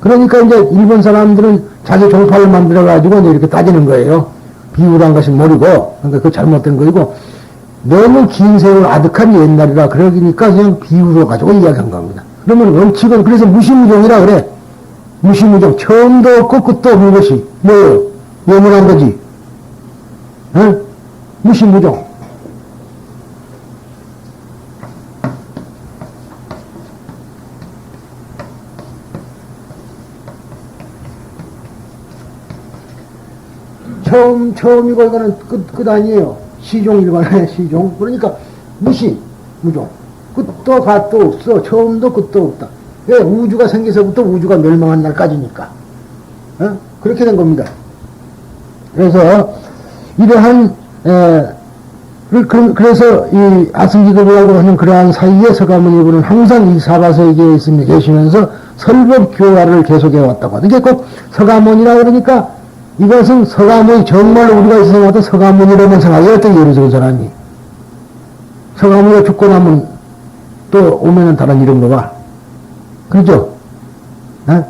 그러니까 이제 일본 사람들은 자기 종파를 만들어가지고 이제 이렇게 따지는 거예요. 비유란 것이 모르고, 그러니까 그 잘못된 거이고, 너무 긴 세월 아득한 옛날이라 그러니까 그냥 비유로 가지고 이야기한 겁니다. 그러면 원칙은 그래서 무시무종이라 그래. 무시무종. 처음도 없고 끝도 없는 것이 뭐예요? 영원한 거지. 어? 무시무종. 처음이고 이거는 끝 아니에요. 시종 일반의 시종. 그러니까 무시, 무종. 끝도 갓도 없어. 처음도 끝도 없다. 왜? 우주가 생겨서부터 우주가 멸망한 날까지니까. 어? 그렇게 된 겁니다. 그래서 이러한 그래서 이 아승기급이라고 하는 그러한 사이에 서가모니부는 항상 이 사바세계에 계시면서 설법교화를 계속해 왔다고 하는 게 꼭 서가모니라 그러니까 이것은 서가모니, 정말로 우리가 생각하던 서가모니라는 생각이 어떤 예를 적은 사람이. 서가모니가 죽고 나면 또 오면은 다른 이름으로 와. 그렇죠? 어?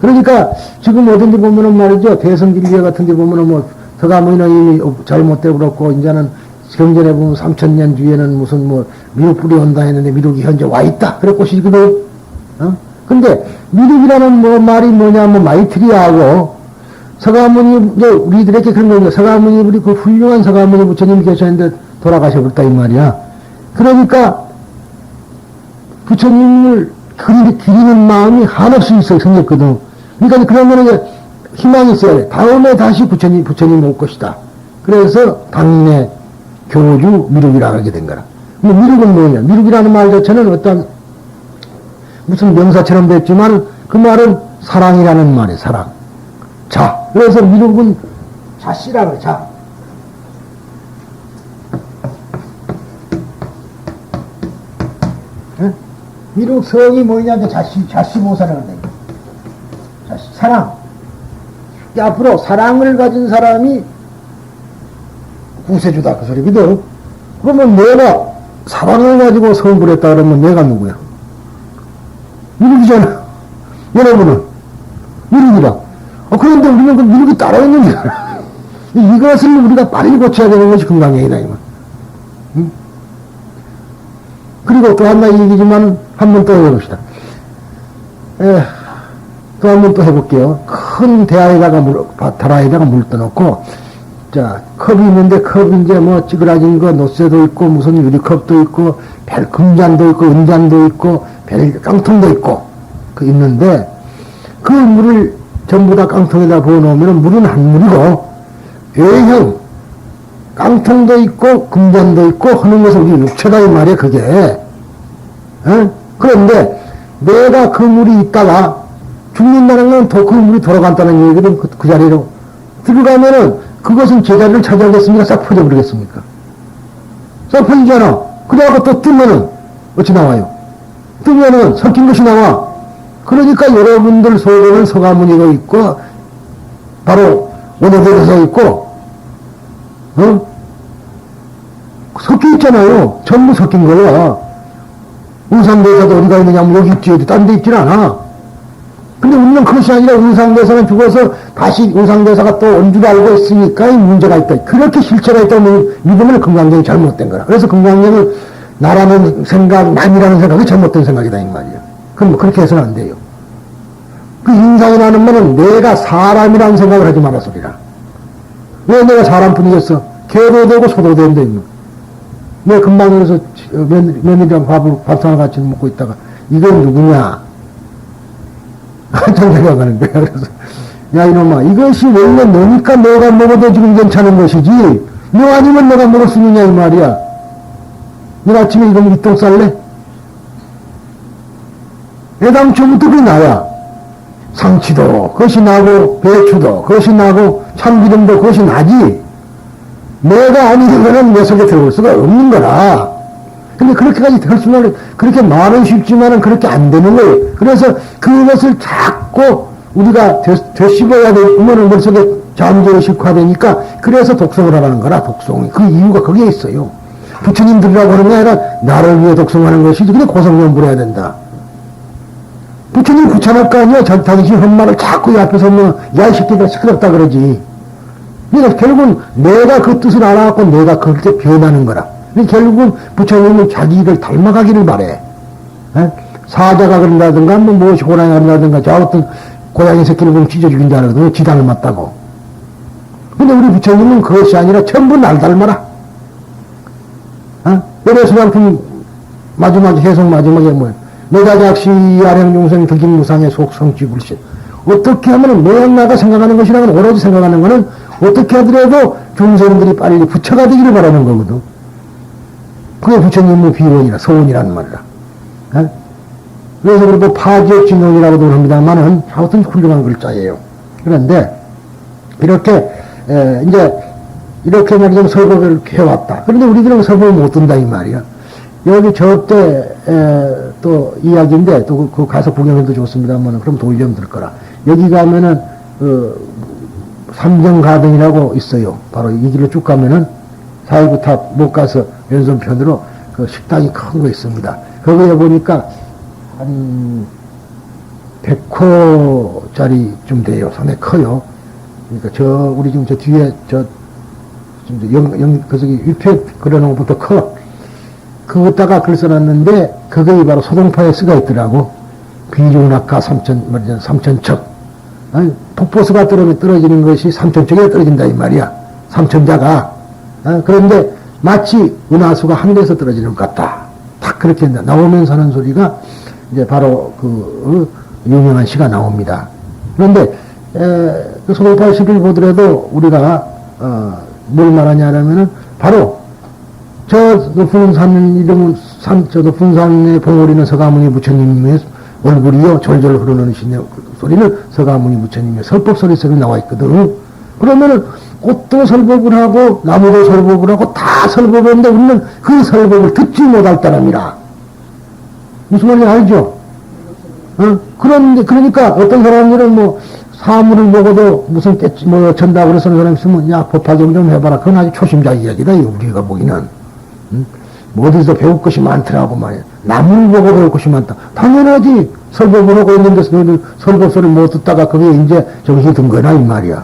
그러니까 지금 어딘지 보면은 말이죠. 대성진리회 같은 데 보면은 뭐 서가모니는 이미 잘못되고 그렇고 이제는 경전에 보면 3000년 뒤에는 무슨 뭐 미륵불이 온다 했는데 미륵이 현재 와 있다. 그랬고 시거든. 어? 근데 미륵이라는 뭐 말이 뭐냐면 마이트리아하고 서가모니, 우리들에게 그런 거죠. 서가모니, 우리 그 훌륭한 서가모니 부처님이 계셨는데 돌아가셔버렸다, 이 말이야. 그러니까, 부처님을 기리는 마음이 한없이 있어요, 생겼거든. 그러니까, 그러면 이제 희망이 있어야 돼. 다음에 다시 부처님 올 것이다. 그래서 당인의 교주 미륵이라고 하게 된 거라. 미륵은 뭐냐? 미륵이라는 말 자체는 어떤, 무슨 명사처럼 됐지만, 그 말은 사랑이라는 말이에요, 사랑. 자, 그래서 미륵은 자씨라 그래, 자. 응? 미륵 성이 뭐냐면 자씨모사라 그래. 자씨, 사랑. 앞으로 사랑을 가진 사람이 구세주다, 그 소리거든. 그러면 내가 사랑을 가지고 성불 했다 그러면 내가 누구야? 미륵이잖아. 여러분은. 미륵이다. 그런데 우리는 그 미륵이 따라있는 거야. 이것을 우리가 빨리 고쳐야 되는 것이 건강행위다, 이만. 응? 그리고 또 한 가지 얘기지만, 한 번 또 해봅시다. 또 한 번 또 해볼게요. 큰 대야에다가 다라에다가 물 떠놓고, 자, 컵이 있는데, 컵 이제 뭐 찌그러진 거, 노쇠도 있고, 무슨 유리컵도 있고, 금잔도 있고, 은잔도 있고, 깡통도 있고, 있는데, 그 물을 전부 다 깡통에다 부어놓으면 물은 한 물이고, 외형, 깡통도 있고, 금잔도 있고, 하는 것은 우리 육체다, 이 말이야, 그게. 어? 그런데, 내가 그 물이 있다가, 죽는다는 건 그 물이 돌아간다는 얘기거든, 그 자리로. 들어가면은, 그것은 제자리를 차지하겠습니까? 싹 퍼져버리겠습니까? 싹 퍼지잖아. 그래갖고 또 뜨면은, 어찌 나와요? 뜨면은, 섞인 것이 나와. 그러니까 여러분들 속에는 서가모니가 있고, 바로 원효대에서 있고, 어? 섞여 있잖아요. 전부 섞인 거야. 응상대사도 어디가 있느냐면 여기 있지, 어디 딴 데 있질 않아. 근데 우리는 그것이 아니라 응상대사는 죽어서 다시 응상대사가 또 온 줄 알고 있으니까 이 문제가 있다. 그렇게 실체가 있다면 믿으면 금강경이 잘못된 거라. 그래서 금강경은 나라는 생각, 남이라는 생각이 잘못된 생각이다, 이 말이야. 그럼 그렇게 해서는 안 돼요. 그 인상이라는 말은 내가 사람이라는 생각을 하지 마라 소리라. 왜 내가 사람뿐이겠어? 개도 되고 소도 되는데, 내 금방 그래서 며느리랑 밥상을 같이 먹고 있다가, 이건 누구냐? 한참 생각하는 거야. 그래서, 야, 이놈아, 이것이 원래 너니까 내가 먹어도 지금 괜찮은 것이지, 너 아니면 내가 먹을 수 있느냐, 이 말이야. 너 아침에 이거 이똥 쌀래? 애당초부터 그게 나야. 상치도 그것이 나고, 배추도 그것이 나고, 참기름도 그것이 나지. 내가 아니는 거는 내 속에 들어올 수가 없는 거라. 근데 그렇게까지 될 수는, 그렇게 말은 쉽지만은 그렇게 안 되는 거예요. 그래서 그것을 자꾸 우리가 되씹어야 되면 머릿속에 잠재로 식화되니까, 그래서 독성을 하라는 거라, 독성이. 그 이유가 거기에 있어요. 부처님들이라고 하는 게 아니라 나를 위해 독성하는 것이지. 근데 고성연불해야 된다. 부처님 구차할 거 아니야. 당신 헛말을 자꾸 이 앞에서 뭐, 야, 이 새끼들 시끄럽다 그러지. 그러니까 결국은 내가 그 뜻을 알아갖고 내가 그렇게 변하는 거라. 그러니까 결국은 부처님은 자기를 닮아가기를 바래. 에? 사자가 그런다든가, 뭐, 무엇이 고양이가 그런다든가, 저 어떤 고양이 새끼를 보면 찢어 죽인 줄 알거든. 지 닮았다고. 근데 우리 부처님은 그것이 아니라 전부 날 닮아라. 그래서 그만큼 마지막에 해석 마지막에 뭐야? 내가 작시 아량 용생 득인 무상의 속성지 불신. 어떻게 하면 모양 나가 생각하는 것이라면 오로지 생각하는 것은 어떻게 하더라도 중생들이 빨리 부처가 되기를 바라는 거거든. 그게 부처님의 비원이라 서원이라는 말이라. 에? 그래서 그리고 파지역진용이라고도 합니다만은 하여튼 훌륭한 글자예요. 그런데 이렇게 이제 이렇게 말이면 설법을 해왔다. 그런데 우리들은 설법을 못 든다 이 말이야. 여기 저때 또 이야기인데 또 그 가서 구경해도 좋습니다만 그럼 돈이 좀 들 거라. 여기 가면은 삼정가등이라고 있어요. 바로 이 길을 쭉 가면은 사이구탑 못 가서 왼손편으로 그 식당이 큰 거 있습니다. 거기에 보니까 한 100호짜리 좀 돼요. 상당히 커요. 그러니까 우리 지금 저 뒤에 저기 위패 그려놓은 것부터 커. 그것다가 글 써놨는데, 그게 바로 소동파에 쓰가 있더라고. 비중낙하 삼천척. 폭포수가 떨어지는 것이 삼천척에 떨어진다, 이 말이야. 삼천자가. 그런데 마치 은하수가 하늘에서 떨어지는 것 같다. 딱 그렇게 나오면서 하는 소리가 이제 바로 유명한 시가 나옵니다. 그런데, 그 소동파 시를 보더라도 우리가, 뭘 말하냐면은 바로 저 높은 산 이름은 저 높은 산에 봉오리는 서가모니 부처님의 얼굴이요 졸졸 흐르는 소리는 서가모니 부처님의 설법 소리 속에 나와 있거든. 그러면은 꽃도 설법을 하고 나무도 설법을 하고 다 설법했는데 우리는 그 설법을 듣지 못할 따름이라. 무슨 말인지 알죠? 그러니까 어떤 사람들은 뭐 사물을 보고도 무슨 전다 그래서 사람 있으면 야 법화경 좀 해봐라. 그건 아주 초심자 이야기다 우리가 보기는. 뭐 어디서 배울 것이 많더라고 말이야. 나무를 보고 배울 것이 많다. 당연하지. 설법을 하고 있는데 설법 소리를 못 듣다가 그게 이제 정신이 든 거나 이 말이야.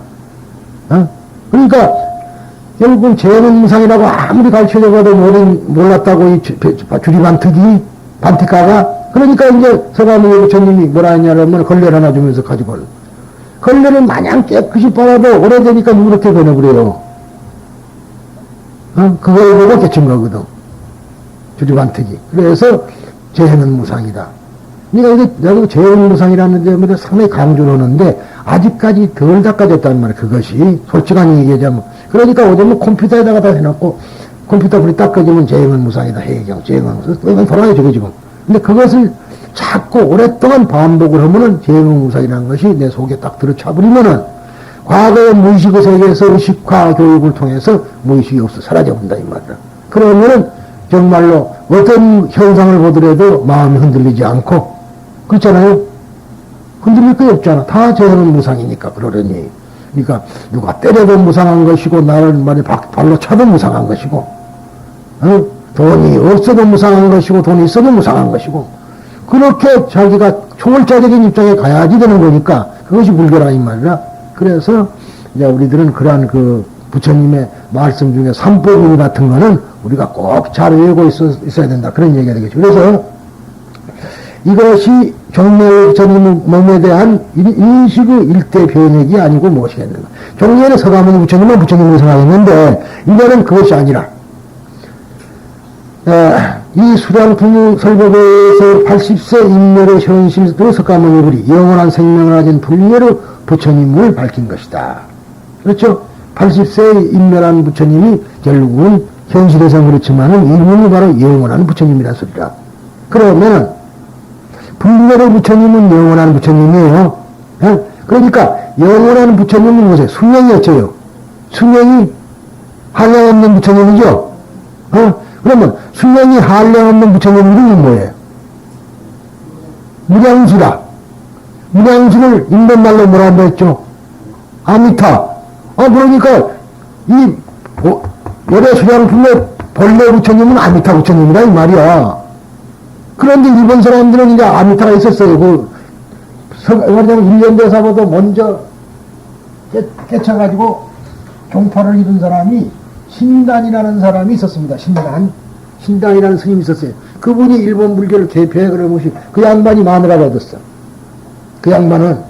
그러니까 결국은 재능무상이라고 아무리 가르쳐줘도 몰랐다고 이 주리반특이 반특가가 그러니까 이제 서가모니 부처님이 뭐라 했냐면 걸레를 하나 주면서 가지고 걸레를 마냥 깨끗이 빨아도 오래되니까 누렇게 변해버려요. 그걸 보고 깨친 거거든. 주리반특이. 그래서 재해는 무상이다. 그러니까 내가 재해는 무상이라는 점에 상당히 강조를 하는데 아직까지 덜 닦아졌단 말이야. 그것이 솔직한 얘기하자면. 그러니까 어쩌면 컴퓨터에다가 다 해놓고 컴퓨터 불이 닦아지면 재해는 무상이다. 해경 재해는 무상. 돌아가죠 지금. 근데 그것을 자꾸 오랫동안 반복을 하면은 재해는 무상이라는 것이 내 속에 딱 들어차버리면은 과거의 무의식의 세계에서 의식화 교육을 통해서 무의식이 없어 사라져본다 이 말이야. 그러면은 정말로 어떤 현상을 보더라도 마음이 흔들리지 않고 그렇잖아요. 흔들릴 거 없잖아. 다 재해는 무상이니까 그러려니. 그러니까 누가 때려도 무상한 것이고 나를 말이 발로 차도 무상한 것이고 돈이 없어도 무상한 것이고 돈이 있어도 무상한 것이고 그렇게 자기가 초월자적인 입장에 가야지 되는 거니까 그것이 불교라 이 말이라. 그래서 이제 우리들은 그러한 그 부처님의 말씀 중에 삼법인 같은 거는 우리가 꼭 잘 외우고 있어야 된다. 그런 얘기가 되겠죠. 그래서 이것이 종례 부처님의 몸에 대한 인식의 일대 변혁이 아니고 무엇이겠는가. 종례는 서가모니 부처님은 부처님으로 생각했는데 이거는 그것이 아니라 이 수량풍 설법에서 80세 인멸의 현실도 서가모니 불이 영원한 생명을 가진 불례로 부처님을 밝힌 것이다. 그렇죠? 80세에 인멸한 부처님이 결국은 현실에서는 그렇지만은 이분이 바로 영원한 부처님이라는 소리라. 그러면은 불멸의 부처님은 영원한 부처님이에요. 그러니까 영원한 부처님은 뭐세요? 수명이 어째요? 수명이 한량 없는 부처님이죠? 그러면 수명이 한량 없는 부처님 이름이 뭐예요? 무량수다. 무량수를 인도말로 뭐라고 했죠? 아미타. 그러니까 이 열애 수량품의 본래 부처님은 아미타 부처님이라 이 말이야. 그런데 일본 사람들은 이제 아미타가 있었어요. 말하자면 1년 대사보다 먼저 깨쳐가지고 종파를 이룬 사람이 신단이라는 사람이 있었습니다. 신단이라는 스님이 있었어요. 그분이 일본 불교를 개표해 그러면서 그 양반이 마누라를 얻었어. 그 양반은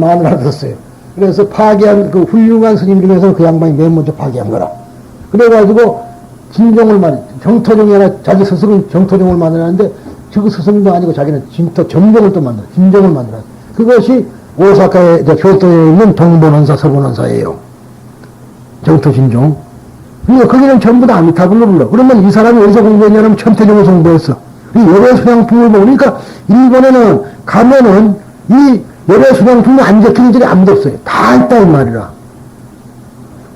마누라를 얻었어요. 그래서 파괴한 그 훌륭한 스님 중에서 그 양반이 맨 먼저 파괴한 거라. 그래가지고 진종을 정토종이 아니라 자기 스승은 정토종을 만들었는데 그 스승도 아니고 자기는 정종을 또 만들어. 진종을 만들어. 그것이 오사카에, 교토에 있는 동본원사, 서본원사예요. 정토진종. 그러니까 거기는 전부 다 아미타불로 불러. 그러면 이 사람이 어디서 공부했냐면 천태종에서 공부했어. 이 열애수양품을 보니까 일본에는 가면은 이 열애수양품이 안 적히는 절이 아무도 없어요. 다 있다 이 말이라.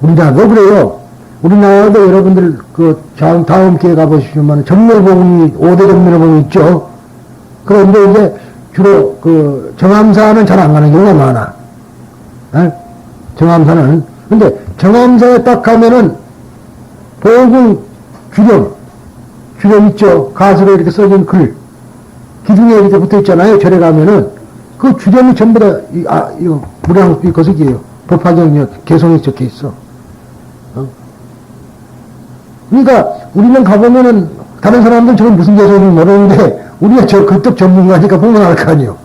우리나라도 그래요. 우리나라도 여러분들 다음 기회에 가보시면 정멸봉이 5대 정멸봉이 있죠. 그런데 이제 주로 정암사는 잘 안 가는 경우가 많아. 정암사는. 근데 정암사에 딱 가면은 보gun 주령 있죠. 가수로 이렇게 써진 글. 기둥에 이렇게 붙어 있잖아요. 절에 가면은 그 주령이 전부 다 이거 무량 이 거석이에요. 법화경 개성이 적혀 있어. 그러니까 우리는 가보면은 다른 사람들은 저건 무슨 개성인지 모르는데 우리가 그쪽 전문가니까 보면 알 거 아니에요.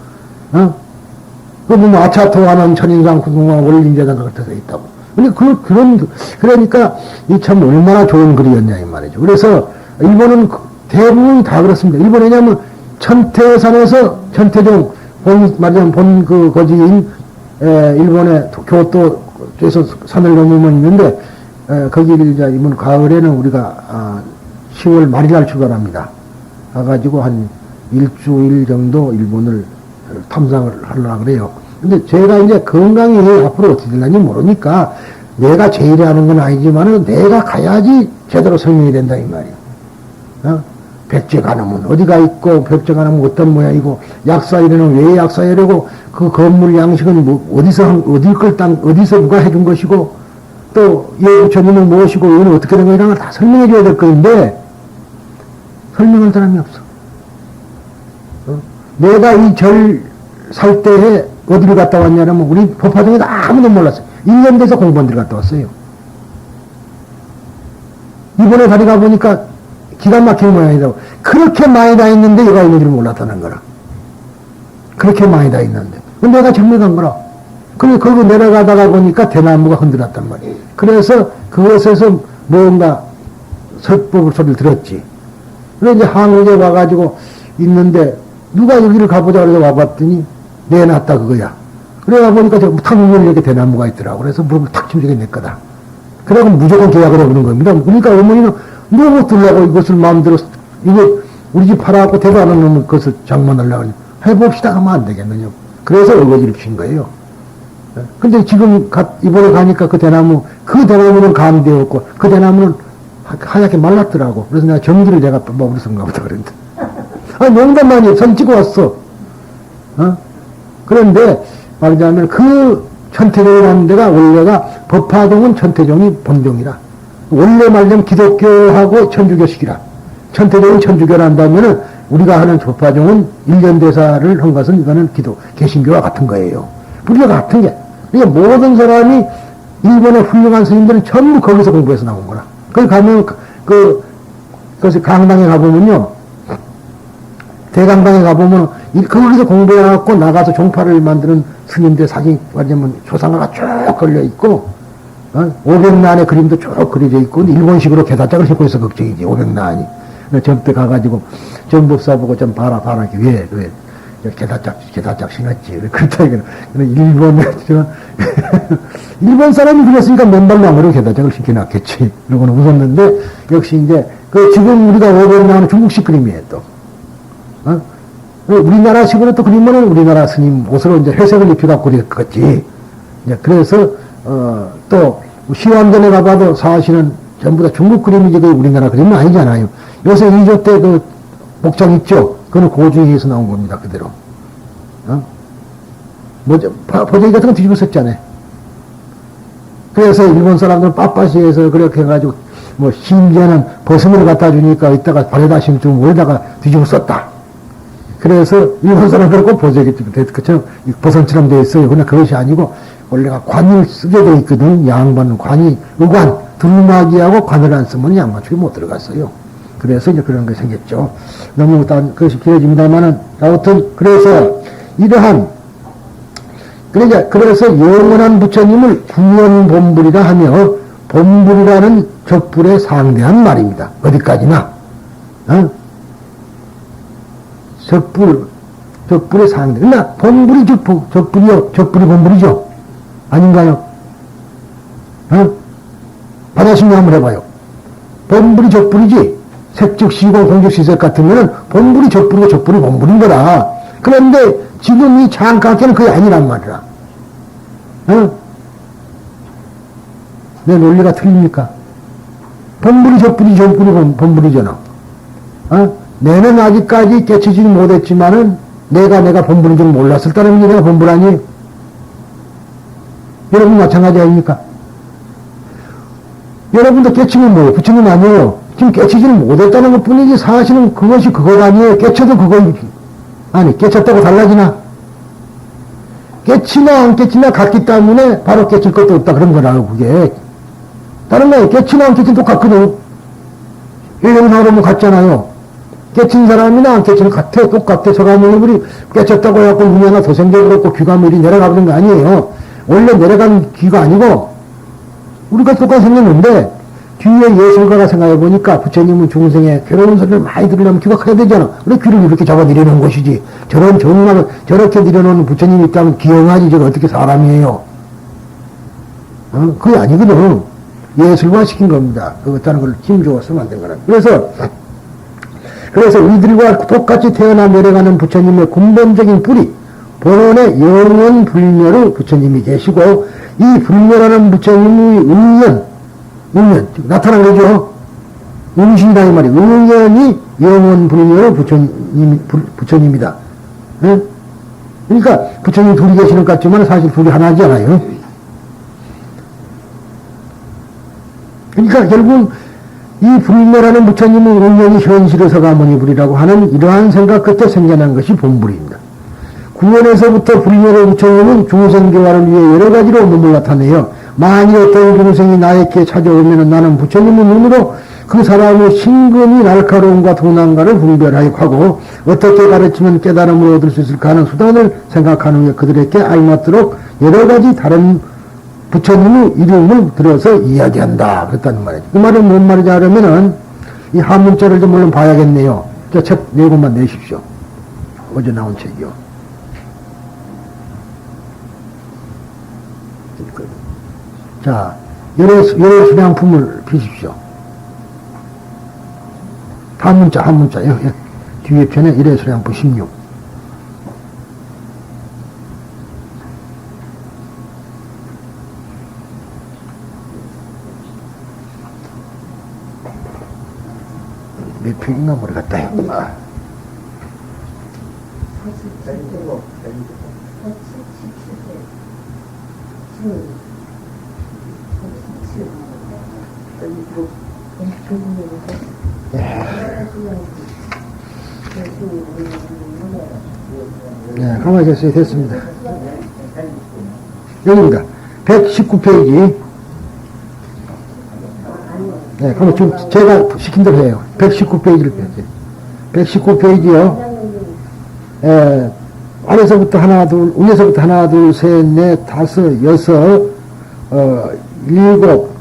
그 뭐 아차토하는 천인상 구공화 원린자가 흩어져 있다고. 그러니까 이 참 얼마나 좋은 글이었냐 이 말이죠. 그래서 일본은 대부분 다 그렇습니다. 일본 왜냐면 천태산에서 천태종 말하자면 거지인 일본의 교토에서 산을 넘으면 있는데 거기를 이제 이번 가을에는 우리가 10월 말일날 출발합니다. 가가지고 한 일주일 정도 일본을 탐상을 하려고 그래요. 근데 제가 이제 건강이 앞으로 어떻게 될는지 모르니까 내가 제일 하는 건 아니지만은 내가 가야지 제대로 설명이 된다 이 말이야. 백제관음은 어디가 있고 백제관음은 어떤 모양이고 약사이래는 왜 약사이래고 그 건물 양식은 어디서 누가 해준 것이고 또 예부처님은 무엇이고 이거는 어떻게 된 거 이런 걸 다 설명해 줘야 될 거인데 설명할 사람이 없어. 내가 이 절 살 때에 어디를 갔다 왔냐면 우리 법화동에 아무도 몰랐어요. 1년 돼서 공무원들이 갔다 왔어요. 이번에 다리 가보니까 기가 막힌 모양이라고. 그렇게 많이 다 있는데 여가 있는 줄 몰랐다는 거라. 그렇게 많이 다 있는데. 근데 내가 정말 간 거라. 그리고 거기 내려가다가 보니까 대나무가 흔들었단 말이에요. 그래서 그것에서 뭔가 설법을 소리를 들었지. 그래서 이제 한국에 와가지고 있는데 누가 여기를 가보자 그래서 와봤더니 내놨다 그거야. 그래가 보니까 탁 물면 이렇게 대나무가 있더라고. 그래서 무릎을 탁 치면 내 거다. 그래고 무조건 계약을 해보는 겁니다. 그러니까 어머니는 너무 들라고 이것을 마음대로 이거 우리 집 팔아갖고 대도 안 하는 것을 장만하려고 해봅시다 하면 안 되겠느냐. 그래서 어거지를 핀 거예요. 근데 지금 이번에 가니까 그 대나무는 감되었고 그 대나무는 하얗게 말랐더라고. 그래서 내가 전기를 내가 먹으랬은가 보다 그랬는데. 농담만이 선 찍어 왔어. 그런데 말하자면 그 천태종이라는 데가 원래가 법화동은 천태종이 본종이라. 원래 말하자면 기독교하고 천주교식이라. 천태종은 천주교를 한다면은 우리가 하는 법화종은 1년 대사를 한 것은 이거는 개신교와 같은 거예요. 우리가 같은 게. 그러니까 모든 사람이 일본의 훌륭한 스님들은 전부 거기서 공부해서 나온 거라. 거기 가면 그것이 강당에 가보면요. 대강당에 가보면 거기서 공부해갖고 나가서 종파를 만드는 스님들 사진 말하자면 조상화가 쭉 걸려있고 500난의 그림도 쭉 그려져 있고 일본식으로 계단짝을 싣고 있어 걱정이지 500난이. 저때 가가지고 정법사 보고 좀 봐라 왜 계단짝 신었지. 그렇다 이거는 일본 사람이 그랬으니까 맨발로 계단짝을 신겨놨겠지. 이러고는 웃었는데 역시 이제 지금 우리가 500난은 중국식 그림이에요 또. 우리나라식으로 또 그리면은 우리나라 스님 옷으로 이제 회색을 입혀갖고 그랬겠지. 그래서, 또, 시황전에 가봐도 사실은 전부 다 중국 그림이지, 우리나라 그림은 아니잖아요. 요새 2조 때 복장 있죠? 그건 고주에서 나온 겁니다, 그대로. 보자기 같은 거 뒤집어 썼잖아요. 그래서 일본 사람들은 빳빳이해서 그렇게 해가지고, 심지어는 버스을 갖다 주니까 이따가 발에다 심으면 월에다가 뒤집어 썼다. 그래서 일본 사람들은 꼭 보석이 그처럼 보석처럼 되어 있어요. 그러나 그것이 아니고 원래가 관을 쓰게 되어 있거든. 양반, 관이, 의관, 두루마기하고 관을 안 쓰면 양반축이 못 들어갔어요. 그래서 이제 그런 게 생겼죠. 너무 딴 것이 길어집니다만은, 아무튼, 그래서 이러한, 그래서 영원한 부처님을 구원본불이라 하며, 본불이라는 적불에 상대한 말입니다. 어디까지나. 적불에 상대. 그러나 본불이 적불이 본불이죠. 아닌가요? 받아심리 한번 해봐요. 본불이 적불이지. 색즉 시공 공적 시색 같으면은 본불이 적불이고 적불이 본불인 거다. 그런데 지금 이 장강께는 그게 아니란 말이야. 내 논리가 틀립니까? 본불이 적불이 적불이 본불이잖아. 내는 아직까지 깨치지 못했지만은 내가 본불인 줄 몰랐을 때는 내가 본불 아니에요? 여러분 마찬가지 아닙니까? 여러분도 깨치면 뭐예요? 부처님 아니에요? 지금 깨치지는 못했다는 것 뿐이지 사실은 그것이 그것 아니에요. 깨쳐도 그거이지. 아니 깨쳤다고 달라지나? 깨치나 안 깨치나 같기 때문에 바로 깨칠 것도 없다 그런 거라고 그게. 다른 거예요. 깨치나 안 깨치나 똑같거든. 일본사람은 같잖아요. 깨친 사람이나 안 깨치는 같아. 똑같아. 서가모니불이 깨쳤다고 해갖고 눈이 하나 더 생겨버렸고 귀가 미리 내려가버린 거 아니에요. 원래 내려간 귀가 아니고 우리가 똑같이 생겼는데 뒤에 예술가가 생각해보니까 부처님은 중생의 괴로운 소리를 많이 들으려면 귀가 커야 되잖아. 그래 귀를 이렇게 잡아 내려놓은 것이지. 저런 정막을 저렇게 내려놓는 부처님이 있다면 기형하지 저거 어떻게 사람이에요. 그게 아니거든. 예술가 시킨 겁니다. 그렇다는 걸 힘줘서 만든 거라. 그래서 우리들과 똑같이 태어나 내려가는 부처님의 근본적인 뿌리, 본원의 영원 불멸의 부처님이 계시고, 이 불멸하는 부처님의 응연, 나타난 거죠. 응신이다, 이 말이에요. 응연이 영원 불멸의 부처님이다. 네? 그러니까 부처님 둘이 계시는 것 같지만 사실 둘이 하나지 않아요. 그러니까 결국 이 불멸하는 부처님의 응연이 현실의 서가모니불이라고 하는 이러한 생각 끝에 생겨난 것이 본불입니다. 구원에서부터 불멸의 부처님은 중생교화를 위해 여러 가지로 몸을 나타내요. 만일 어떤 중생이 나에게 찾아오면 나는 부처님의 눈으로 그 사람의 신근이 날카로움과 도난과를 분별하여 하고 어떻게 가르치면 깨달음을 얻을 수 있을까 하는 수단을 생각하는 후에 그들에게 알맞도록 여러 가지 다른 부처님의 이름을 들어서 이야기한다. 그랬다는 말이죠. 그 말은 뭔 말이냐 하면은 이 한문자를 좀 물론 봐야겠네요. 저 책 네 권만 내십시오. 어제 나온 책이요. 자, 열애 수량품을 피십시오. 한문자, 뒤에 편에 열애 수량품 16. 몇 편인가 모르겠다요. 네, 가만히 계세요. 됐습니다. 여기입니다. 119페이지. 네, 그럼 지금 제가 시킨 대로 해요. 119페이지를 펴세요. 119페이지요. 아래서부터 하나, 둘, 위에서부터 하나, 둘, 셋, 넷, 다섯, 여섯, 일곱,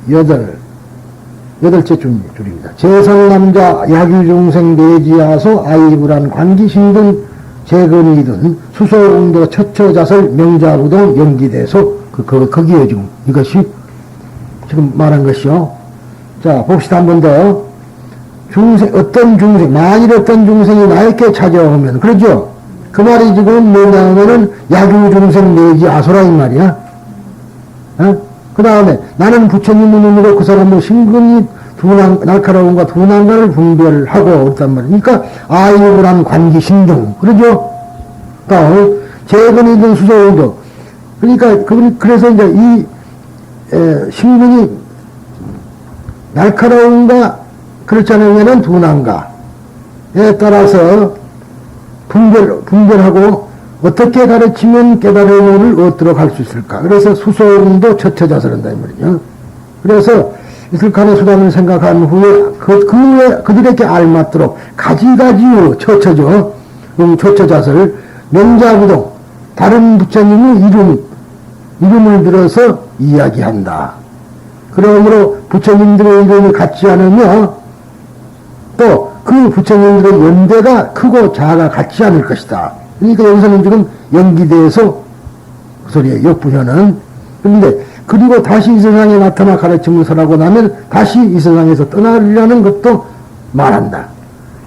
여덟째 줄입니다. 재성남자, 야규중생, 내지하소, 아이불안, 관기신등, 재근이든, 수소응도, 처처자설, 명자부동, 연기대소, 거기에 지금 이것이 지금 말한 것이요. 자, 봅시다. 한 번 더. 만일 어떤 중생이 나에게 찾아오면, 그러죠? 그 말이 지금 뭐냐면은, 야규중생 내지 아소라, 이 말이야. 그 다음에, 나는 부처님의 눈으로 그 사람의 신근이 날카로움과 둔한가를 분별하고, 그랬단 말이야. 그러니까, 아이불안 관기 신등. 그러죠? 재근이든 수소이든. 그러니까, 그래서 이제 이, 신근이 날카로움과 그렇지 않으면 둔한가에 따라서 분별하고 어떻게 가르치면 깨달음을 얻도록 할 수 있을까? 그래서 수소음도 처처자설한다 이 말이죠. 그래서 이슬칸의 수단을 생각한 후에 그들에게 알맞도록 가지가지의 처처죠. 처처자설 명자부동 다른 부처님의 이름을 들어서 이야기한다. 그러므로 부처님들의 이름이 같지 않으며 또 그 부처님들의 연대가 크고 자아가 같지 않을 것이다. 그러니까 여기서는 지금 연기대에서 그 소리에 역부현은. 그런데 그리고 다시 이 세상에 나타나 가르침을 설하고 나면 다시 이 세상에서 떠나려는 것도 말한다.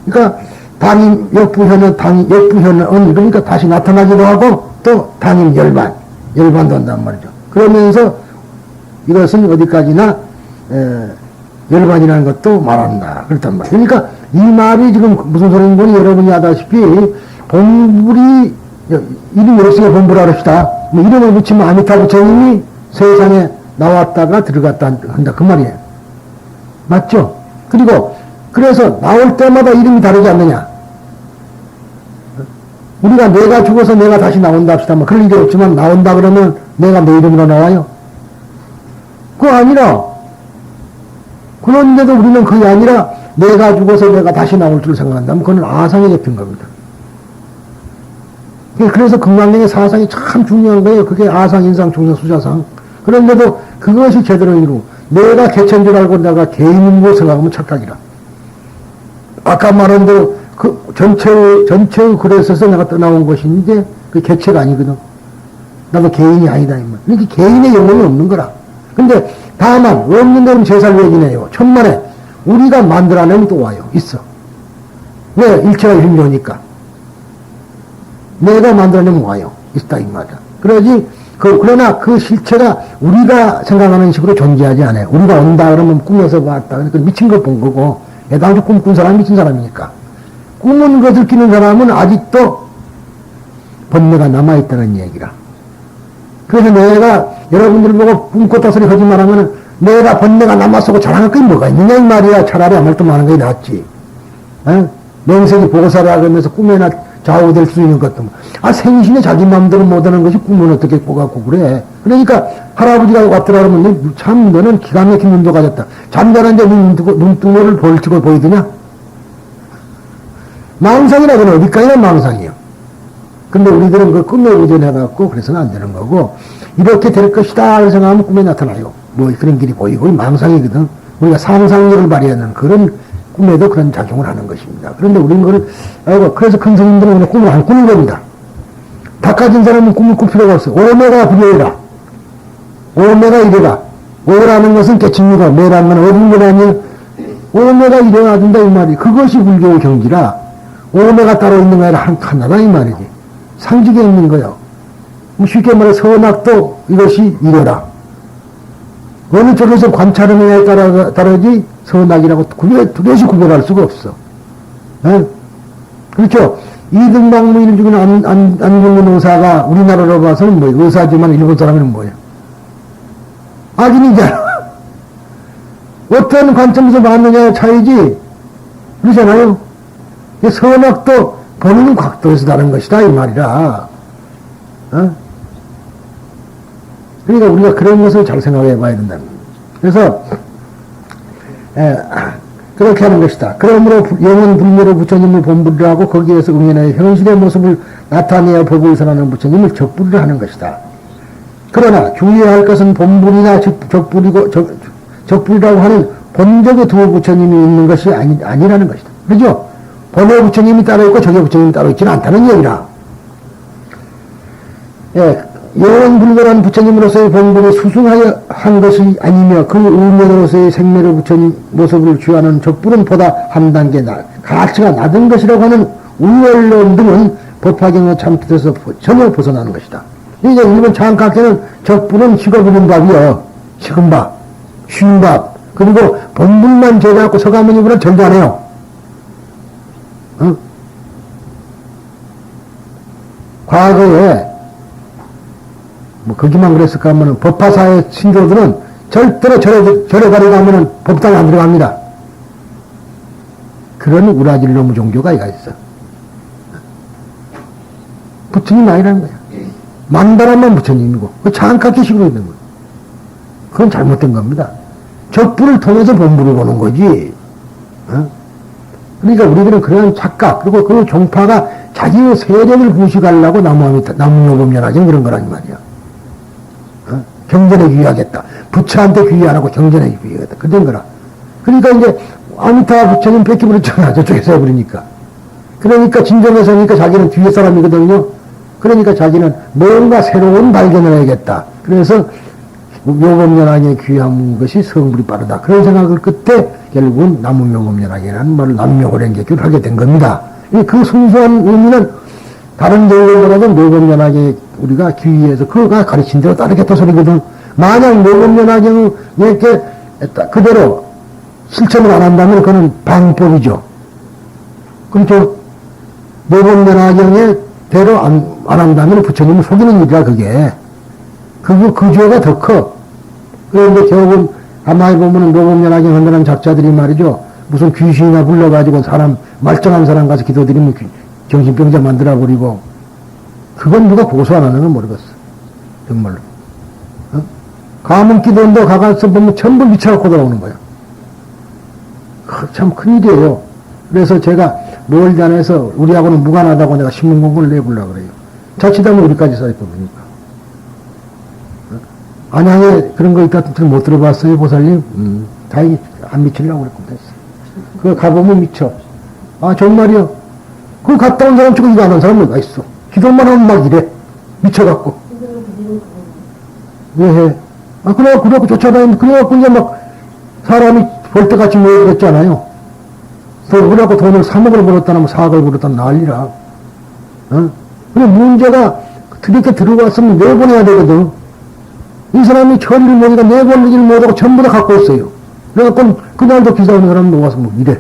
그러니까 당임 역부현은 그러니까 다시 나타나기도 하고 또 당임 열반도 한단 말이죠. 그러면서 이것은 어디까지나 열반이라는 것도 말한다. 그렇단 말이에요. 그러니까 이 말이 지금 무슨 소리인지 여러분이 아다시피 본불이 이름이 없으니까 본불 하시다. 뭐 이름을 붙이면 아미타 부처님이 세상에 나왔다가 들어갔다 한다. 그 말이에요. 맞죠? 그리고 그래서 나올 때마다 이름이 다르지 않느냐. 우리가 내가 죽어서 내가 다시 나온다 합시다. 뭐 그럴 일이 없지만 나온다 그러면 내가 내 이름으로 나와요? 그거 아니라 그런데도 우리는 그게 아니라 내가 죽어서 내가 다시 나올 줄 생각한다면 그건 아상에 잡힌 겁니다. 그래서 금강경의 사상이 참 중요한 거예요. 그게 아상, 인상, 중상, 수자상. 그런데도 그것이 제대로 이루고 내가 개체인 줄 알고 내가 개인인 거 생각하면 착각이라. 아까 말한 대로 그 전체의 글에 있어서 내가 떠나온 것인데 그 개체가 아니거든. 나도 개인이 아니다. 그러니까 개인의 영혼이 없는 거라. 근데 다만 없는 데는 제살 얘기네요. 천만에 우리가 만들어내면 또 와요. 있어. 왜? 일체가 일묘니까. 내가 만들어내면 와요. 있다 이 말이야. 그러나 그 실체가 우리가 생각하는 식으로 존재하지 않아요. 우리가 온다 그러면 꿈에서 봤다. 그러니까 미친 걸 본 거고 애당초 꿈꾼 사람이 미친 사람이니까. 꿈은 것을 끼는 사람은 아직도 번뇌가 남아있다는 얘기라. 그래서 내가 여러분들 보고 꿈꿨다 소리 하지 말하면 내가 번뇌가 남았고 자랑할 게 뭐가 있느냐 이 말이야. 차라리 아무 말도 많은 게 낫지. 맹생이 보고사를 하면서 꿈에나 좌우될 수 있는 것도 생신에 자기 마음대로 못하는 것이 꿈은 어떻게 꿔갖고 그래. 그러니까 할아버지가 왔더라 그러면 참 너는 기가 막힌 눈도 가졌다. 잠자는데 눈두덩이를 벌치고 보이더냐? 망상이라고는 어디까지나 망상이요. 근데 우리들은 그 꿈에 의존해갖고 그래서는 안 되는 거고 이렇게 될 것이다 생각하면 꿈에 나타나요. 뭐 그런 길이 보이고 망상이거든. 우리가 상상력을 발휘하는 그런 꿈에도 그런 작용을 하는 것입니다. 그런데 우리는 그걸 그래서 큰 스님들은 꿈을 안 꾸는 겁니다. 다 가진 사람은 꿈을 꿀 필요가 없어. 오메가 불여이라. 오메가 이래라. 오라는 것은 개칭이고 매라는 건 어린 건 아니에요. 오메가 일어나준다 이 말이. 그것이 불교의 경지라. 오메가 따로 있는 거 아니라 하나다 이 말이지. 상직에 있는 거요. 쉽게 말해 선악도 이것이 이래라. 어느 쪽에서 관찰하느냐에 따르지 선악이라고 두려시 구별할 수가 없어. 에? 그렇죠? 이등박무인을 죽인 안중근 의사가 우리나라로 봐서는 뭐예요? 의사지만 일본 사람은 뭐예요? 악인이잖아. 어떤 관점에서 봤느냐의 차이지. 그렇잖아요? 선악도 보는 각도에서 다른 것이다 이 말이라. 그러니까 우리가 그런 것을 잘 생각해 봐야 된다는 거예요. 그래서 그렇게 하는 것이다. 그러므로 영원 불멸의 부처님을 본불을 하고 거기에서 응연하여 현실의 모습을 나타내어 법을 선하는 부처님을 적불을 하는 것이다. 그러나 주의해야 할 것은 본불이나 적불이라고 하는 본적의 두 부처님이 있는 것이 아니라는 것이다. 그죠? 본의 부처님이 따로 있고 적의 부처님이 따로 있지는 않다는 얘기라. 영원불멸한 부처님으로서의 본분이 수승하여 한 것이 아니며 그 의면으로서의 생멸의 부처님 모습을 취하는 적불은 보다 한 단계 가치가 낮은 것이라고 하는 우월론 등은 법화경의 참뜻에서 전혀 벗어나는 것이다. 이제 일본 장학계는 적불은 식어버린 밥이요. 식은 밥, 쉰 밥, 그리고 본분만 제대하고 서가모니보다 절도 안 해요. 과거에 거기만 그랬을까 하면은 법화사의 신도들은 절대로 절에 가려고 하면은 법당에 안 들어갑니다. 그런 우라질놈 종교가 있어. 부처님 아니라는 거야. 만다람만 부처님이고, 그 장각기식으로 있는 거야. 그건 잘못된 겁니다. 적부를 통해서 본부를 보는 거지. 어? 그러니까 우리들은 그런 착각, 그리고 그 종파가 자기의 세력을 부식하려고 나무묘범연하지 그런 거란 말이야. 어? 경전에 귀하겠다. 부처한테 귀의 안 하고 경전에 귀하겠다. 그런 거라. 그러니까 이제 아미타 부처님 뺏기버렸잖아. 저쪽에서 해버리니까. 그러니까 진정해서 하니까 자기는 뒤에 사람이거든요. 그러니까 자기는 뭔가 새로운 발견을 해야겠다. 그래서 묘범연하게 귀한 것이 성불이 빠르다. 그런 생각을 끝에 결국은 나무묘범연하게라는 말을 남묘고랭개교를 하게 된 겁니다. 그 순수한 의미는 다른 경우보다도 묘범연하게 우리가 귀의해서 그가 가르친 대로 따르겠다 소리거든. 만약 묘범연하게 이렇게 그대로 실천을 안 한다면 그건 방법이죠. 그렇죠. 묘범연하경에 대로 안 한다면 부처님을 속이는 일이라 그게. 그 죄가 더 커. 그런데 결국은 가만히 보면은 묘범연하경 한다는 작자들이 말이죠. 무슨 귀신이나 불러가지고 말짱한 사람 가서 기도드리면 정신병자 만들어버리고. 그건 누가 고소 안 하는 건 모르겠어. 정말로. 어? 가문 기도인데 가서 보면 전부 미쳐갖고 돌아오는 거야. 참 큰일이에요. 그래서 제가 멀지 않아서 우리하고는 무관하다고 내가 신문 공부를 내보려고 그래요. 자칫하면 우리까지 쌓여버리니까. 안양에 그런 거 있다 못 들어봤어요, 보살님? 다행히 안 미치려고 그랬고 됐어. 그거 가보면 미쳐. 아, 정말이요? 그거 갔다 온 사람 치고 이거 안 한 사람은 어디가 있어? 기도만 하면 막 이래. 미쳐갖고. 왜 해? 아, 그래갖고 쫓아다니면, 그래갖고 이제 막 사람이 벌떼같이 모여들었잖아요. 그래갖고 돈을 3억을 벌었다나 뭐 4억을 벌었다나 난리라. 어? 근데 문제가 이렇게 들어왔으면 내보내야 되거든. 이 사람이 처리를 못하니까 내보내질 못하고 전부 다 갖고 있어요. 그래갖고 그날도 기사 오는 사람 놓아서 뭐 이래.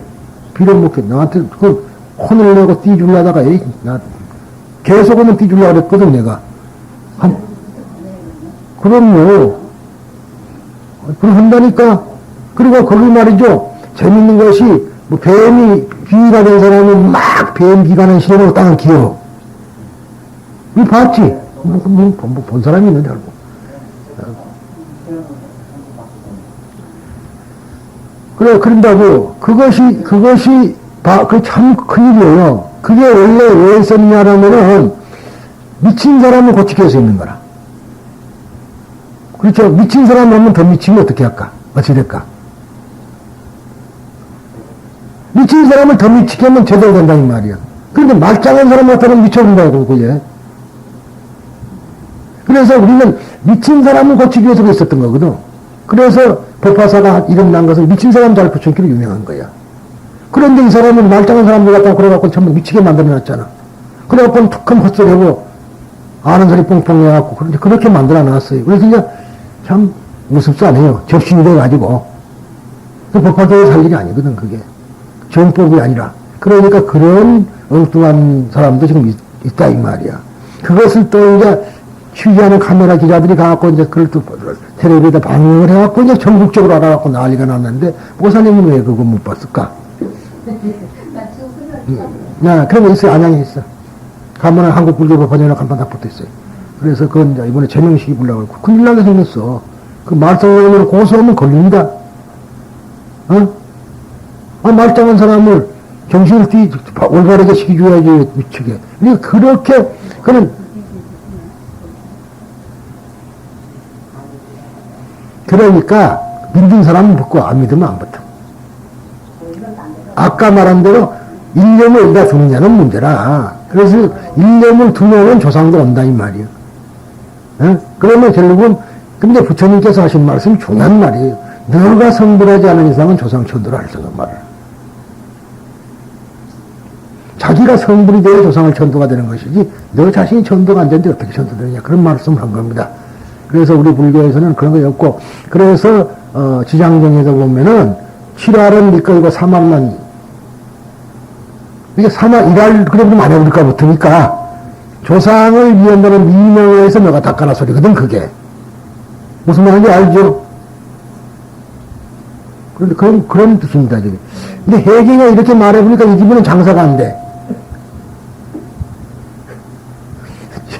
빌어먹게. 나한테 그 혼을 내고 띠주려다가 에이, 나 계속 오면 띠주려고 그랬거든, 내가. 그럼요. 그럼 한다니까. 그리고 거기 말이죠. 재밌는 것이 뭐 뱀이 귀가 된 사람이 막 뱀 귀가 는 시험으로 땅을 기어. 이 봤지? 본 사람이 있는데 알고. 그래, 그런다고, 그것이 참 큰일이에요. 그게 원래 왜 있었냐라면은, 미친 사람을 고치게 해서 있는 거라. 그렇죠? 미친 사람 하면 더 미치면 어떻게 할까? 어찌 될까? 미친 사람을 더 미치게 하면 제대로 된다, 이 말이야. 그런데 말짱한 사람 같으면 미쳐버린다고, 그게. 그래서 우리는 미친 사람을 고치기 위해서 있었던 거거든. 그래서 법화사가 이름 난 것은 미친 사람 잘 붙여기로 유명한 거야. 그런데 이 사람은 말짱한 사람들 갖다가 그래갖고 전부 미치게 만들어놨잖아. 그래갖고 툭한 헛소리하고 아는 소리 뽕뽕 해갖고 그렇게 만들어놨어요. 그래서 이제 참 우습지 않아요. 접신이 돼가지고. 그 법화도에 살 일이 아니거든, 그게. 정법이 아니라. 그러니까 그런 엉뚱한 사람도 지금 있다, 이 말이야. 그것을 또 이제 취재하는 카메라 기자들이 가갖고 이제 그걸 또 텔레비에다 방영을 해갖고 이제 전국적으로 알아갖고 난리가 났는데, 보살님은 왜 그거 못 봤을까? 야, 그런 거 있어요. 안양에 있어. 가면은 한국불교법화전이라고 간판 딱 붙어 있어요. 그래서 그건 이제 이번에 제명식이 보려고 하고, 큰일 나게 생겼어. 그 말썽을 고소하면 걸립니다. 어? 아, 말짱한 사람을 정신을 올바르게 시켜줘야지, 미치게. 그러니까 그렇게, 그러니까 믿는 사람은 붙고 안 믿으면 안 붙어. 아까 말한 대로 일념을 어디다 두느냐는 문제라. 그래서 일념을 두면은 조상도 온다 이 말이에요. 에? 그러면 결국은 근데 부처님께서 하신 말씀이 중요한 말이에요. 너가 성불하지 않은 이상은 조상 천도를 할 생각 말을. 자기가 성불이 되어 조상을 천도가 되는 것이지 너 자신이 천도가 안 되는데 어떻게 천도되느냐 그런 말씀을 한 겁니다. 그래서 우리 불교에서는 그런 거 없고, 그래서 지장경에서 보면은 7알은 니꺼이고 3알만 이게 3알 1알 그러면 안 해볼까 못하니까 조상을 위한다는 미명을 해서 너가 닦아라 소리거든 그게. 무슨 말인지 알죠? 그런데 그런 뜻입니다 지금. 근데 해경이 이렇게 말해보니까 이 집은 장사가 안 돼.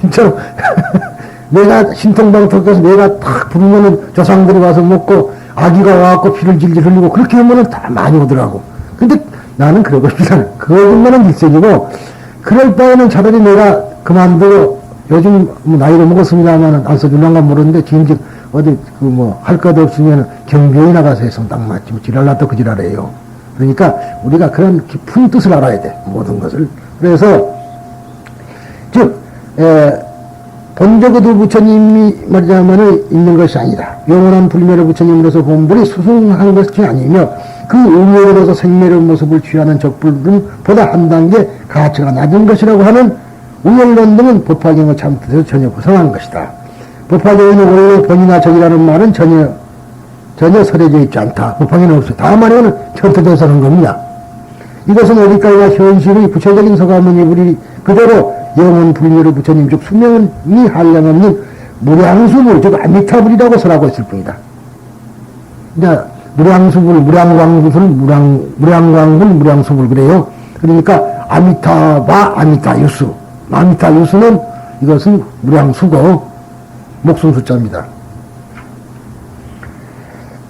진짜로 내가 신통방통해서 내가 탁 부르면은 조상들이 와서 먹고 아기가 와갖고 피를 질질 흘리고 그렇게 하면은 다 많이 오더라고. 근데 나는 그러고 싶지 않아. 그것만은 일색이고 그럴 바에는 차라리 내가 그만두고 요즘 뭐 나이를 먹었습니다만은 안 써줄란가 모르는데 지금 어디 그 뭐 할 것도 없으면 경비에 나가서 해서 딱 맞지. 지랄났다 그 지랄이에요. 그러니까 우리가 그런 깊은 뜻을 알아야 돼. 모든 것을. 그래서 즉 본적어도 부처님이 말하자면 있는 것이 아니다. 영원한 불멸의 부처님으로서 본불이 수승한 것이 아니며 그 의미로서 생멸의 모습을 취하는 적불은 보다 한 단계 가치가 낮은 것이라고 하는 우열론 등은 법화경의 참뜻에서 전혀 벗어난 것이다. 법화경에는 원래 본이나 적이라는 말은 전혀 설해져 있지 않다. 법화경에는 없어. 다만 이거는 현태돼서 하는 겁니다. 이것은 어디까지나 현실의 구체적인 서가모니 불이 그대로 영원 불멸의 부처님 즉 수명이 한량없는 무량수불 즉 아미타불이라고 설하고 있을 뿐이다. 이제 무량수불, 무량광불, 무량광불, 무량수불 그래요. 그러니까 아미타바, 아미타유수. 아미타유수는 이것은 무량수고 목숨 숫자입니다.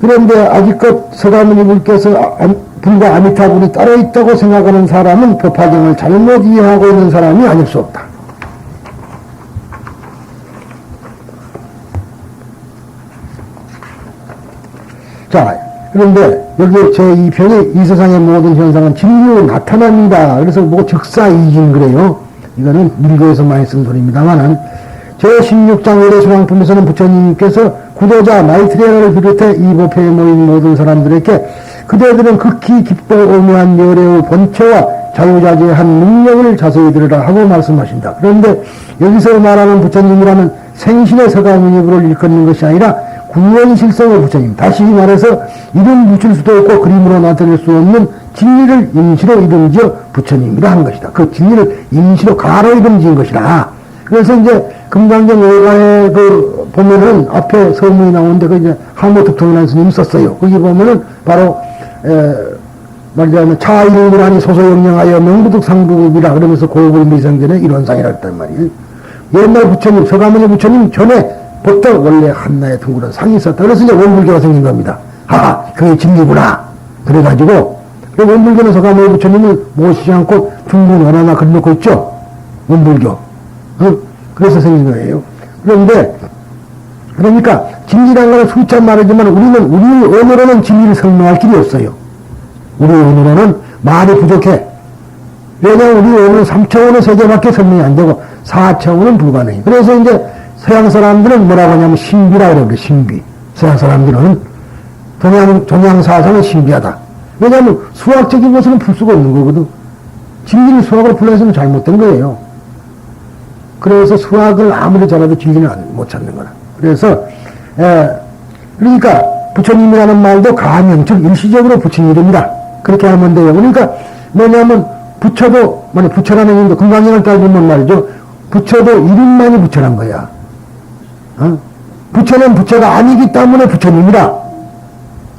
그런데 아직껏 서가모니 불께서 불과 아미타불이 따로 있다고 생각하는 사람은 법화경을 잘못 이해하고 있는 사람이 아닐 수 없다. 자, 그런데 여기 제2편에 이 세상의 모든 현상은 진리로 나타납니다. 그래서 뭐 적사이진 그래요. 이거는 밀고에서 많이 쓴 소리입니다만은 제16장 의례 수강품에서는 부처님께서 구도자 마이트레야를 비롯해 이 법회에 모인 모든 사람들에게 그대들은 극히 깊고 오묘한 열애의 본체와 자유자재한 능력을 자세히 들으라 하고 말씀하신다. 그런데 여기서 말하는 부처님이라는 생신의 서가모니불을 일컫는 것이 아니라 구원실성의 부처님, 다시 말해서 이름 붙일 수도 없고 그림으로 나타낼 수 없는 진리를 임시로 이름지어 부처님이라 한 것이다. 그 진리를 임시로 가로 이름지은 것이다. 그래서 이제 금강경 외가에 그 보면은 앞에 서문이 나오는데 그 이제 하모특통이라는 스님이 썼어요. 거기 보면은 바로 말하자면 차일문하니 소소영령하여 명부득상부급이라 그러면서 고불 미성전의 일원상이라 했단 말이에요. 옛날 부처님, 서가모니 부처님 전에 부터 원래 한나의 둥그런 상이 있었다. 그래서 이제 원불교가 생긴 겁니다. 아, 그게 진리구나. 그래가지고 원불교는 서가모니 부처님을 모시지 않고 둥근 원하나 그려놓고 있죠. 원불교. 그래서 생긴 거예요. 그런데 그러니까 진리라는 건 숫자 말이지만 우리 언어로는 진리를 설명할 길이 없어요. 우리 언어로는 말이 부족해. 왜냐하면 우리 언어는 3차원의 세계밖에 설명이 안 되고 4차원은 불가능해. 그래서 이제 서양 사람들은 뭐라고 하냐면 신비라고 그래. 신비. 서양 사람들은 동양 사상은 신비하다. 왜냐하면 수학적인 것은 풀 수가 없는 거거든. 진리를 수학으로 풀어서는 잘못된 거예요. 그래서 수학을 아무리 잘해도 진리는 못 찾는 거라. 그래서 그러니까 부처님이라는 말도 가명, 즉 일시적으로 붙인 이름이다. 그렇게 하면 돼요. 그러니까 뭐냐면 부처도 만약 부처라는 이름도 금강경을 따지면 말이죠. 부처도 이름만이 부처란 거야. 부처는 부처가 아니기 때문에 부처님이라.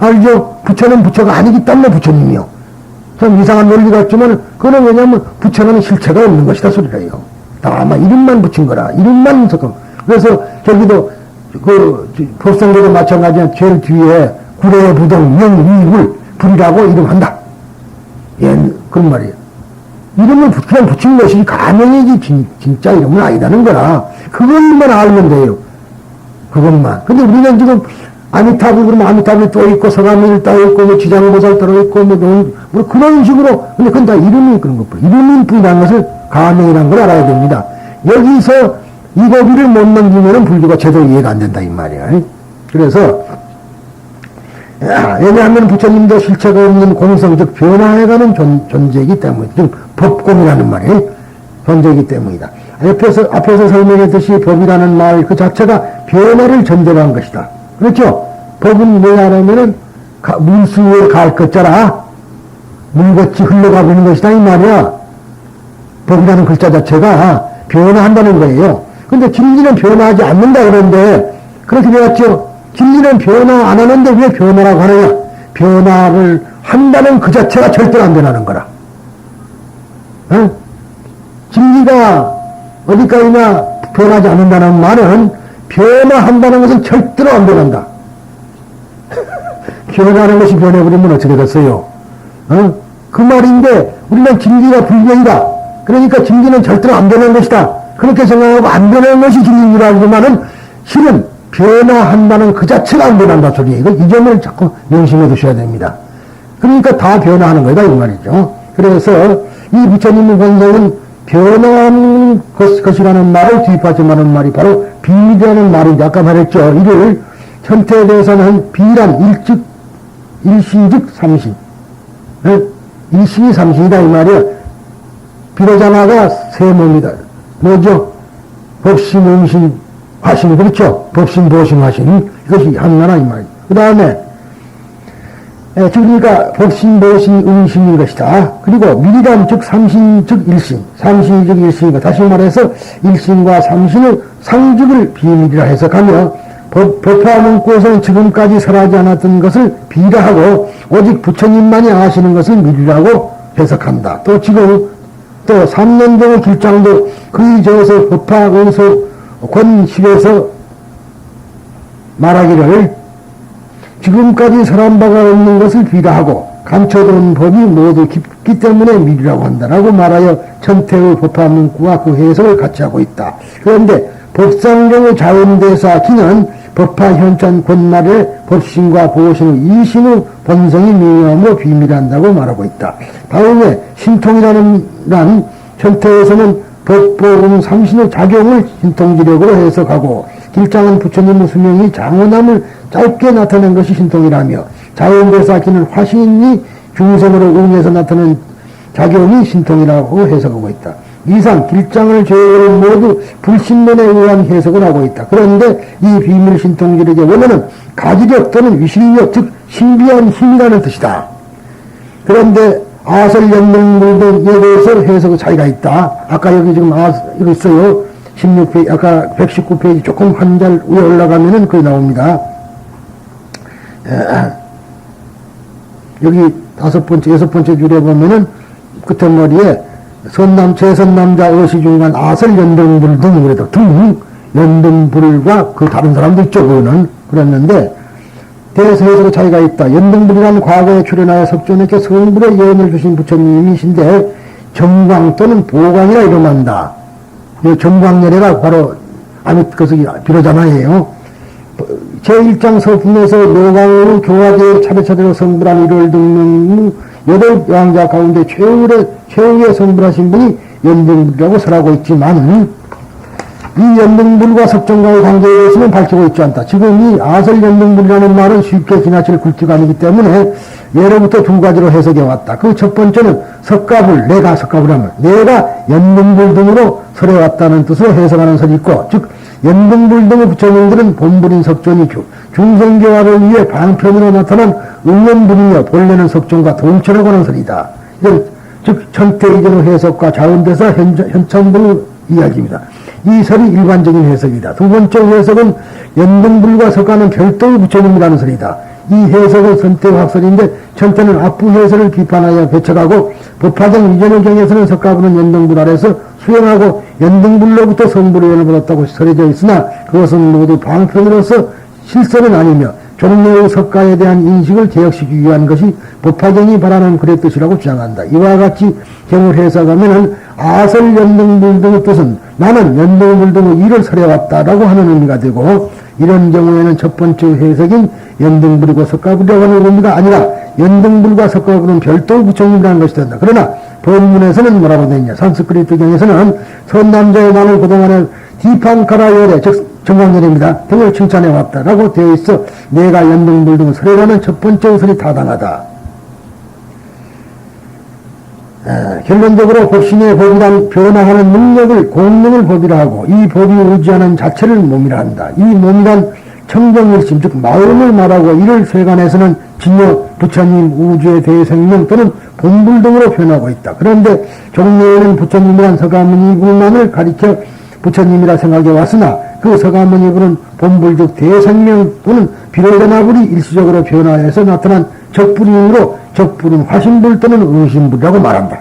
알죠? 부처는 부처가 아니기 때문에 부처님이요. 좀 이상한 논리 같지만 그거는 왜냐면 부처는 실체가 없는 것이다 소리래요. 다만 이름만 붙인 거라. 이름만 섞어. 그래서 저기도 그 법성계도 마찬가지야. 제일 뒤에 구례 부동 명위불 불이라고 이름한다. 예, 그런 말이에요. 이름을 그냥 붙인 것이 가명이지 진짜 이름은 아니라는 거라. 그것만 알면 돼요. 그것만. 근데 우리는 지금 아미타불 그러면 아미타불이 또 있고 서가모니 따로 있고 뭐 지장보살 따로 있고 뭐 그런 식으로. 근데 그건 다 이름이 그런 것뿐. 이름이 뿐이라는 것을 가명이라는 걸 알아야 됩니다. 여기서 이 고비를 못 넘기면은 불교가 제대로 이해가 안 된다 이 말이야. 그래서 왜냐하면 부처님도 실체가 없는 공성 즉 변화해가는 존재이기 때문에 즉 법공이라는 말이 존재이기 때문이다. 앞에서 설명했듯이 법이라는 말 그 자체가 변화를 전제한 것이다. 그렇죠? 법은 뭐냐면은 물수에 갈 것자라 물같이 흘러가고 있는 것이다 이 말이야. 법이라는 글자 자체가 변화한다는 거예요. 근데 진리는 변화하지 않는다 그러는데 그렇게 되었죠. 진리는 변화 안 하는데 왜 변화라고 하느냐? 변화를 한다는 그 자체가 절대로 안 변하는 거라. 진리가 어디까지나 변하지 않는다는 말은 변화한다는 것은 절대로 안 변한다. 변하는 것이 변해버리면 어떻게 됐어요? 그 말인데 우리는 진리가 불변이다. 그러니까 진리는 절대로 안 변하는 것이다. 그렇게 생각하고 안 변하는 것이 진리라고 하면은 실은 변화한다는 그 자체가 안 변한다 소리예요. 이 점을 자꾸 명심해 두셔야 됩니다. 그러니까 다 변화하는 거다 이 말이죠. 그래서 이 부처님의 본성은 변화하는 것이라는 말을 뒷받침하는 말이 바로 비밀이라는 말인데 아까 말했죠. 이를 현태에 대해서는 비란 일신즉 삼신. 일신이 삼신이다 이 말이야. 비로자나가 세 몸이다. 뭐죠? 법신, 음신, 화신. 그렇죠? 법신, 보신, 화신. 이것이 하나라 이 말이야. 그 다음에 그러니까 법신, 보신, 음신인 것이다. 그리고 미리란 즉 삼신 즉 일신. 삼신이 즉 일신이고 다시 말해서 일신과 삼신의 상즉을 비밀이라 해석하며 법화 문구에서는 지금까지 설하지 않았던 것을 비라하고 오직 부처님만이 아시는 것을 미리라고 해석한다. 또 지금 또 3년경의 길장도 그의 저에서 법화 은소 권실에서 말하기를 지금까지 설한 바가 없는 것을 비라하고 감춰둔 법이 모두 깊기 때문에 미리라고 한다라고 말하여 천태의 법화 문구와 그 해석을 같이 하고 있다. 그런데 법상경의 자연대사 기는 법화 현천 권말의 법신과 보신의 이신의 본성이 미묘함으로 비밀한다고 말하고 있다. 다음에 신통이라는 현태에서는 법보음 삼신의 작용을 신통지력으로 해석하고 길장은 부처님의 수명이 장원함을 짧게 나타낸 것이 신통이라며 자연대사 기는 화신이 중생으로 응해서 나타낸 작용이 신통이라고 해석하고 있다. 이상 길장을 제외를 모두 불신론에 의한 해석을 하고 있다. 그런데 이 비밀신통지력의 원어는 가지력 또는 위실력 즉 신비한 힘이라는 뜻이다. 그런데 아설연맹물등에 대해서 해석의 차이가 있다. 아까 여기 지금 여기 있어요. 16페이지 아까 119페이지 조금 한 달 위에 올라가면은 거기 나옵니다. 여기 여섯 번째 줄에 보면은 끝에 머리에 제선남자 어시중간 아설연등불 등 그래도 등 연등불과 그 다른 사람도 있죠. 그거는 그랬는데 대해석의 차이가 있다. 연등불이라는 과거에 출연하여 석존에게 성불의 예언을 주신 부처님이신데 정광 또는 보광이라 이름한다. 정광열애가 바로 아미트거석이 비로자나예요. 제1장 서품에서 노광으로 교화제에 차례차례로 성불한 1월 등명 8왕자 가운데 최후의 성불하신 분이 연등불이라고 설하고 있지만 이 연등불과 석정과의 관계에 대해서는 밝히고 있지 않다. 지금 이 아설연등불이라는 말은 쉽게 지나칠 굵기가 아니기 때문에 예로부터 두 가지로 해석해 왔다. 그 첫 번째는 석가불, 내가 석가불하면 내가 연등불 등으로 설해왔다는 뜻으로 해석하는 설이 있고 즉 연등불 등의 부처님들은 본불인 석존이 중생교화를 위해 방편으로 나타난 응원불이며 본래는 석존과 동처라고 하는 설이다. 이건 즉 천태 이전의 해석과 자원대사 현천불의 이야기입니다. 이 설이 일반적인 해석이다. 두 번째 해석은 연등불과 석가는 별도의 부처님이라는 설이다. 이 해석은 선택 학설인데 천태는 앞부 해설을 비판하여 배척하고 법화경 이전의 경에서는 석가부는 연등불 아래서 수행하고 연등불로부터 성불의 연을 받았다고 설해져 있으나 그것은 모두 방편으로서 실설은 아니며 종묘의 석가에 대한 인식을 개혁시키기 위한 것이 법화경이 바라는 그의 뜻이라고 주장한다. 이와 같이 경을 해석하면은 아설 연등불 등의 뜻은 나는 연등불 등의 일을 설해왔다라고 하는 의미가 되고 이런 경우에는 첫 번째 해석인 연등불이고 석가불이라고 하는 의미가 아니라 연등불과 석가불은 별도의 부처님이라는 것이 된다. 그러나 본문에서는 뭐라고 되느냐. 산스크리트 경에서는 선남자의 나를 그동안에 디판카라열에 즉 정광열입니다. 등을 칭찬해 왔다라고 되어 있어 내가 연등불 등을 설해라는 첫 번째 설이 타당하다. 결론적으로 법신의 법이란 변화하는 능력을 공능을 법이라 하고 이 법이 의지하는 자체를 몸이라 한다. 이 몸이란 청정일심 즉 마음을 말하고 이를 세간에서는 진여 부처님 우주의 대생명 또는 본불 등으로 표현하고 있다. 그런데 종묘에는 부처님이란 서가모니불만을 가리켜 부처님이라 생각해 왔으나 그 서가모니불은 본불 즉 대생명 또는 비로자나불이 일시적으로 변화해서 나타난 적불이므로 적불은 화신불 또는 응신불이라고 말한다.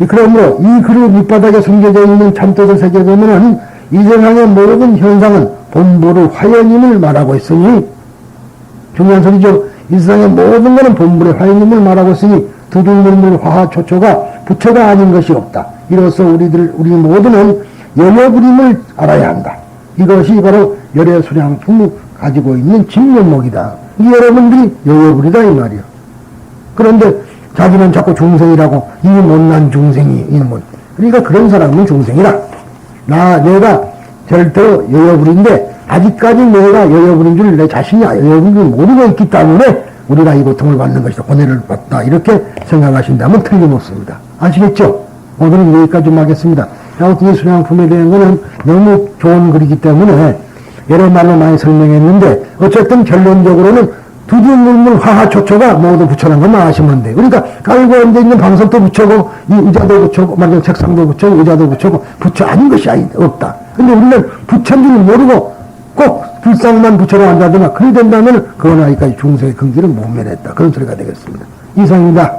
그러므로 이 그릇 밑바닥에 숨겨져 있는 참뜻을 새겨보면은 이 세상의 모든 현상은 본불의 화연임을 말하고 있으니, 중요한 소리죠. 이 세상의 모든 것은 본불의 화연임을 말하고 있으니 두둥물물 화하초초가 부처가 아닌 것이 없다. 이로써 우리 모두는 여여부림을 알아야 한다. 이것이 바로 열애수량품이 가지고 있는 진면목이다. 이 여러분들이 여여부리다 이 말이야. 그런데 자기는 자꾸 중생이라고, 이 못난 중생이 이놈은. 그러니까 그런 사람은 중생이라. 내가 절대로 여여부리인데 아직까지 내가 여여부린 줄 내 자신이 여여부린 줄 모르고 있기 때문에 우리가 이 고통을 받는 것이다, 고뇌를 받다, 이렇게 생각하신다면 틀림없습니다. 아시겠죠? 오늘은 여기까지 좀 하겠습니다. 아무튼 이 수량품에 대한 거는 너무 좋은 글이기 때문에 여러 말로 많이 설명했는데, 어쨌든 결론적으로는 두두물물 화하초초가 모두 부처라는 것만 아시면 돼요. 그러니까 깔고 앉아있는 방석도 부처고, 이 의자도 부처고, 말하자면 책상도 부처고, 의자도 부처고, 부처 아닌 것이 없다. 근데 우리는 부처인 줄 모르고 꼭 불상만 부처로 앉아두나, 그래 된다면 그 나이까지 중생의 긍지를 못 면했다. 그런 소리가 되겠습니다. 이상입니다.